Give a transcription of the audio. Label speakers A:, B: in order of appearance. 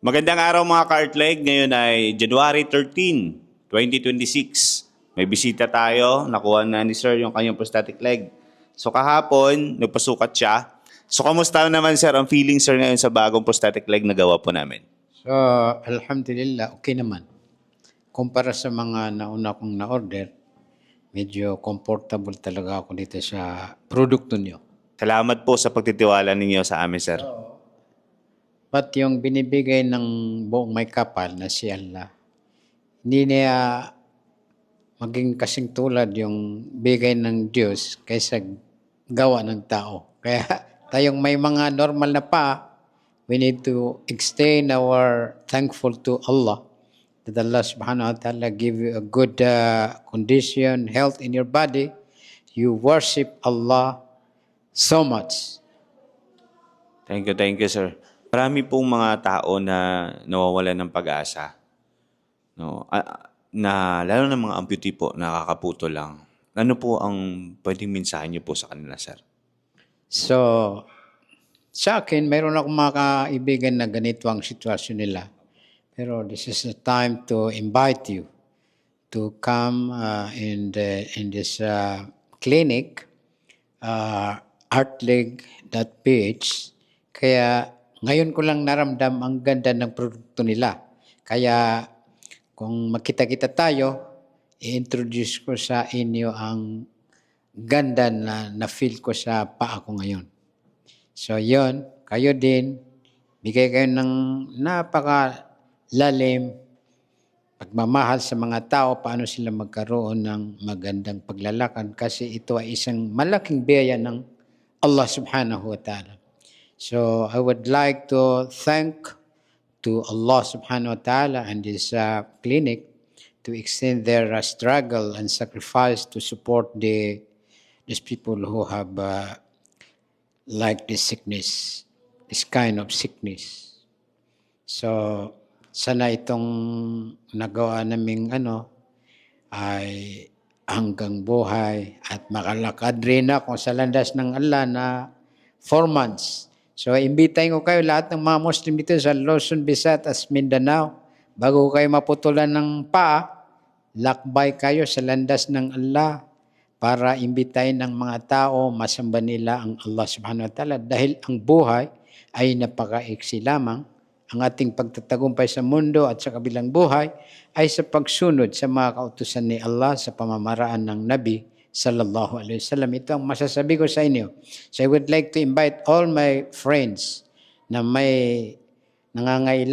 A: Magandang araw mga ka-Artleg. Ngayon ay January 13, 2026. May bisita tayo. Nakuha na ni Sir yung kanyang prosthetic leg. So kahapon, nagpasukat siya. So kamusta naman Sir ang feeling Sir ngayon sa bagong prosthetic leg na gawa po namin?
B: So, alhamdulillah, okay naman. Kumpara sa mga nauna kong na-order, medyo comfortable talaga ako dito sa produkto niyo.
A: Salamat po sa pagtitiwala ninyo sa amin Sir.
B: But yung binibigay ng buong may kapal na si Allah, hindi niya maging kasing tulad yung bigay ng Diyos kaysa gawa ng tao. Kaya tayong may mga normal na pa, we need to extend our thankful to Allah that Allah subhanahu wa ta'ala give you a good condition, health in your body. You worship Allah so much.
A: Thank you Sir. Marami pong mga tao na nawawalan ng pag-asa. No, na lalo na mga amputee po, nakakaputo lang. Ano po ang pwedeng mensahe niyo po sa kanila, Sir?
B: So, sa akin, mayroon akong mga kaibigan na ganito ang sitwasyon nila. Pero this is the time to invite you to come in this clinic, artleg.ph. Kaya ngayon ko lang naramdam ang ganda ng produkto nila. Kaya kung makita-kita tayo, i-introduce ko sa inyo ang ganda na feel ko sa paa ko ngayon. So yon, kayo din, bigay kayo ng napakalalim pagmamahal sa mga tao, paano sila magkaroon ng magandang paglalakad kasi ito ay isang malaking biyaya ng Allah subhanahu wa ta'ala. So I would like to thank to Allah subhanahu wa ta'ala and this clinic to extend their struggle and sacrifice to support these people who have like this sickness, this kind of sickness. So sana itong nagawa naming ay hanggang buhay at makalakad rin ako sa landas ng Allah na 4 months. So, imbitahin ko kayo lahat ng mga Muslim dito sa Luzon, Visayas, Mindanao. Bago kayo maputulan ng paa, lakbay kayo sa landas ng Allah para imbitahin ng mga tao, masamba nila ang Allah subhanahu wa ta'ala. Dahil ang buhay ay napakaiksi lamang. Ang ating pagtatagumpay sa mundo at sa kabilang buhay ay sa pagsunod sa mga kautusan ni Allah sa pamamaraan ng Nabi sallallahu alaihi wasallam. Ito ang masasabi ko sa inyo. So I would like to invite all my friends na may nangangailangan